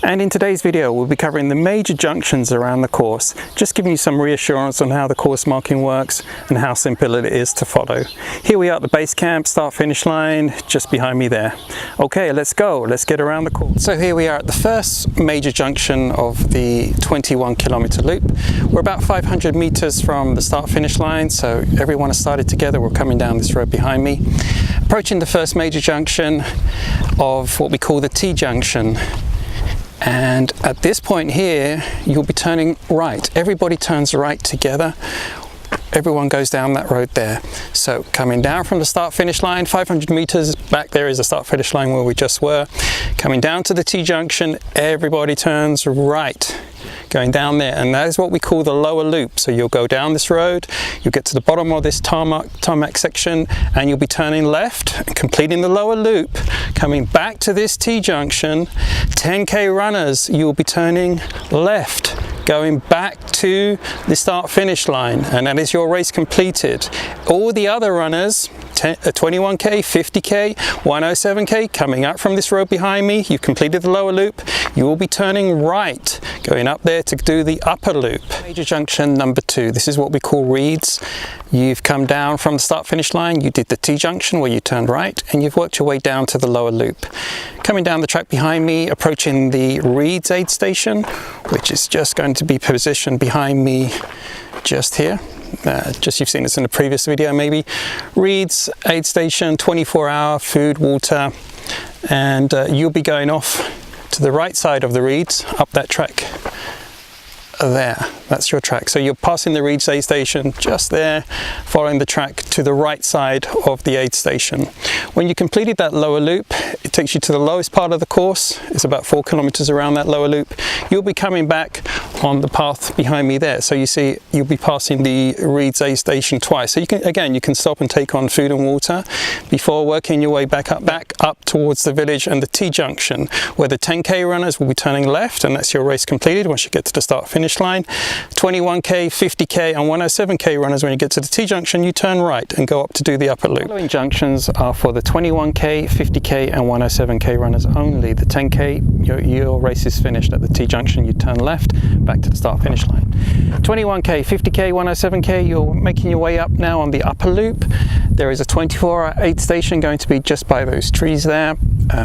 And in today's video we'll be covering the major junctions around the course, just giving you some reassurance on how the course marking works and how simple it is to follow. Here we are at the base camp, start finish line, just behind me there. Okay, let's go, let's get around the course. So here we are at the first major junction of the 21-kilometer loop. We're about 500 meters from the start finish line, so everyone has started together. We're coming down this road behind me, approaching the first major junction of what we call the T-junction. And at this point here, you'll be turning right. Everybody turns right together. Everyone goes down that road there. So coming down from the start finish line, 500 meters back there is the start finish line where we just were. Coming down to the T-junction, everybody turns right, going down there, and that is what we call the lower loop. So you'll go down this road, you'll get to the bottom of this tarmac section, and you'll be turning left, completing the lower loop, coming back to this T-junction. 10k runners, you'll be turning left, going back to the start finish line, and that is your race completed. All the other runners, 21k, 50k, 107k, coming up from this road behind me, you've completed the lower loop, you will be turning right, going up there to do the upper loop. Major junction number 2, this is what we call reeds. You've come down from the start finish line, you did the T-junction where you turned right, and you've worked your way down to the lower loop. Coming down the track behind me, approaching the Reeds aid station, which is just going to be positioned behind me just here. Just you've seen this in the previous video maybe. Reeds aid station, 24-hour food, water, and you'll be going off to the right side of the Reeds, up that track there. That's your track. So you're passing the Reeds aid station just there, following the track to the right side of the aid station. When you completed that lower loop, it takes you to the lowest part of the course. It's about 4 kilometers around that lower loop. You'll be coming back on the path behind me there. So you see you'll be passing the Reeds aid station twice. So you can stop and take on food and water before working your way back up towards the village and the T-junction, where the 10k runners will be turning left, and that's your race completed once you get to the start finish line. 21k, 50k and 107k runners, when you get to the T-junction, you turn right and go up to do the upper loop. The following junctions are for the 21k, 50k and 107k runners only. The 10k, your race is finished at the T-junction, you turn left, back to the start finish line. 21k, 50k, 107k, you're making your way up now on the upper loop. There is a 24-hour aid station going to be just by those trees there.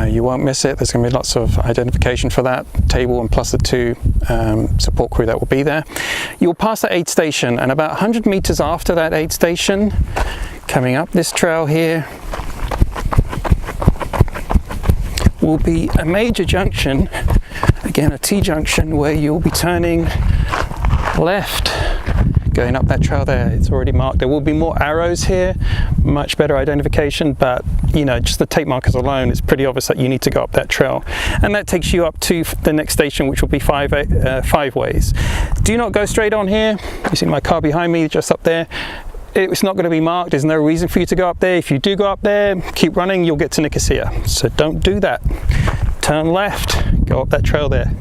You won't miss it. There's going to be lots of identification for that table, and plus the 2 support crew that will be there. You'll pass the aid station, and about 100 meters after that aid station, coming up this trail here, will be a major junction, again a T-junction, where you'll be turning left, going up that trail there. It's already marked. There will be more arrows here, much better identification, but you know, just the tape markers alone, it's pretty obvious that you need to go up that trail, and that takes you up to the next station, which will be five ways. Do not go straight on here. You see my car behind me just up there. It's not going to be marked. There's no reason for you to go up there. If you do go up there, keep running, you'll get to Nicosia, so don't do that. Turn left, go up that trail there.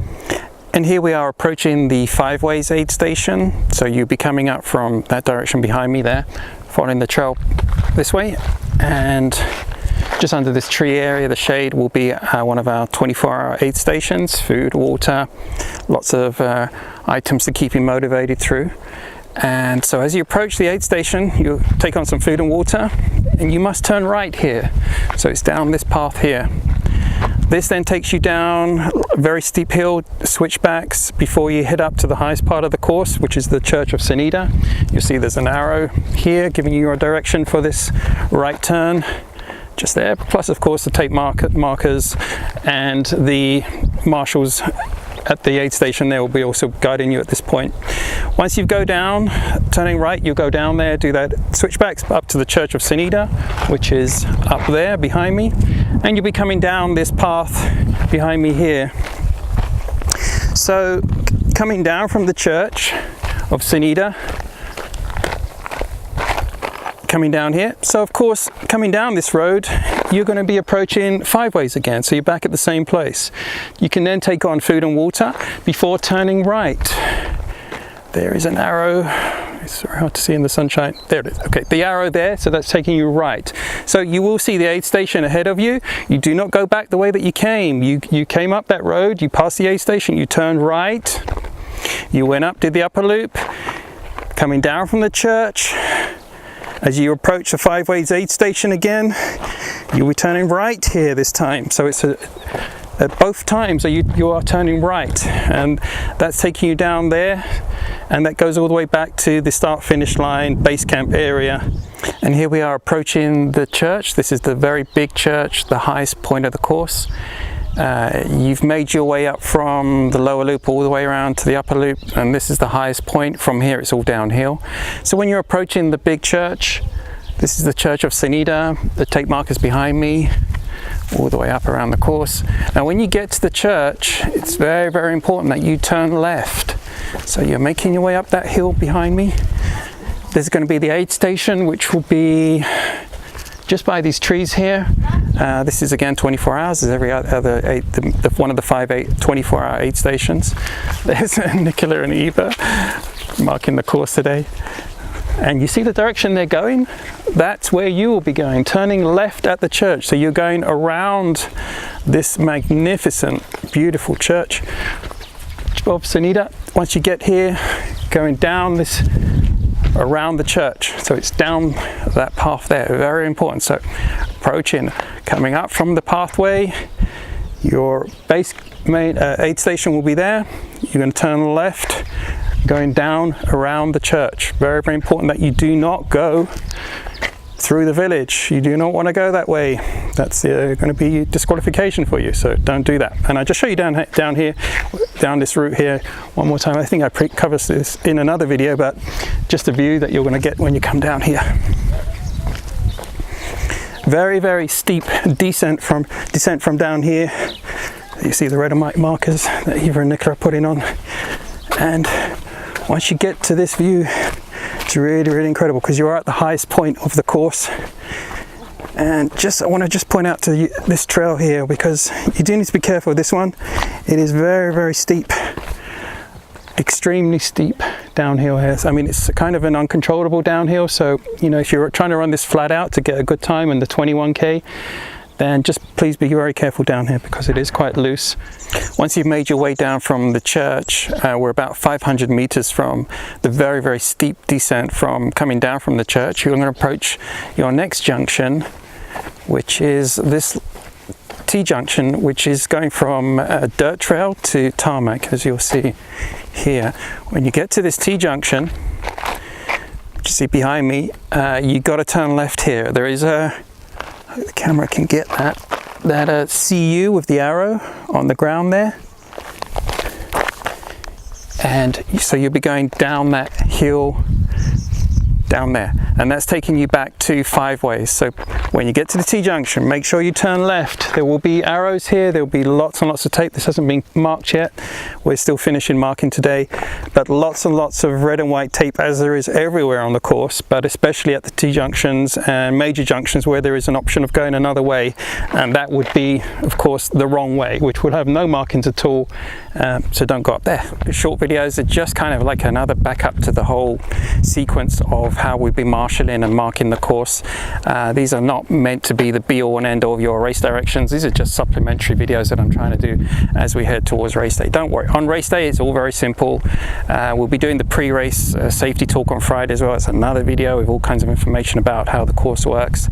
And here we are approaching the 5 ways aid station. So you'll be coming up from that direction behind me there, following the trail this way, and just under this tree area, the shade, will be one of our 24-hour aid stations. Food, water, lots of items to keep you motivated through. And so as you approach the aid station, you'll take on some food and water, and you must turn right here. So it's down this path here. This then takes you down a very steep hill, switchbacks, before you head up to the highest part of the course, which is the Church of Ceneda. You'll see there's an arrow here giving you your direction for this right turn, just there, plus of course the tape markers and the marshals at the aid station there will be also guiding you at this point. Once you go down, turning right, you'll go down there, do that switchbacks up to the Church of Ceneda, which is up there behind me, and you'll be coming down this path behind me here. So coming down from the Church of Ceneda, coming down here, so of course coming down this road you're going to be approaching 5 ways again, so you're back at the same place. You can then take on food and water before turning right. There is an arrow It's very hard to see in the sunshine. There it is. Okay, the arrow there, so that's taking you right. So you will see the aid station ahead of you. You do not go back the way that you came. You came up that road, you passed the aid station, you turned right, you went up, did the upper loop, coming down from the church. As you approach the 5 ways aid station again, you'll be turning right here this time. So it's at both times you are turning right, and that's taking you down there, and that goes all the way back to the start finish line base camp area. And here we are approaching the church. This is the very big church, the highest point of the course. You've made your way up from the lower loop all the way around to the upper loop, and this is the highest point. From here it's all downhill. So when you're approaching the big church, this is the church of Senida, the tape markers behind me, all the way up around the course. Now when you get to the church, it's very, very important that you turn left. So you're making your way up that hill behind me. There's going to be the aid station, which will be just by these trees here. This is again 24 hours, as every other one of the 5 24-hour aid stations. There's Nicola and Eva marking the course today. And you see the direction they're going? That's where you will be going, turning left at the church. So you're going around this magnificent, beautiful church of Senida. Once you get here, going down this, around the church. So it's down that path there, very important. So approaching, coming up from the pathway, your base main aid station will be there. You're going to turn left, going down around the church. Very, very important that you do not go through the village. You do not want to go that way. That's going to be disqualification for you, so don't do that. And I just show you down here, down this route here one more time. I think I covered this in another video, but just a view that you're going to get when you come down here. Very, very steep descent from down here. You see the red and white markers that Eva and Nicola are putting on. And once you get to this view, it's really, really incredible because you are at the highest point of the course. And I want to just point out to you this trail here, because you do need to be careful with this one. It is very, very steep, extremely steep downhill here. I mean, it's kind of an uncontrollable downhill. So, you know, if you're trying to run this flat out to get a good time in the 21k, then just please be very careful down here because it is quite loose. Once you've made your way down from the church, we're about 500 meters from the very, very steep descent from coming down from the church. You're going to approach your next junction, which is this T-junction, which is going from a dirt trail to tarmac, as you'll see here. When you get to this T-junction, which you see behind me, you got to turn left here. There is the camera can get that CU with the arrow on the ground there, and so you'll be going down that hill down there, and that's taking you back to 5 ways. So when you get to the T-junction, make sure you turn left. There will be arrows here, there will be lots and lots of tape. This hasn't been marked yet, we're still finishing marking today, but lots and lots of red and white tape, as there is everywhere on the course, but especially at the T-junctions and major junctions where there is an option of going another way, and that would be, of course, the wrong way, which would have no markings at all. So don't go up there. The short videos are just kind of like another backup to the whole sequence of how we've been marshalling and marking the course. These are not meant to be the be-all and end-all of your race directions. These are just supplementary videos that I'm trying to do as we head towards race day. Don't worry, on race day it's all very simple. We'll be doing the pre-race safety talk on Friday as well. It's another video with all kinds of information about how the course works.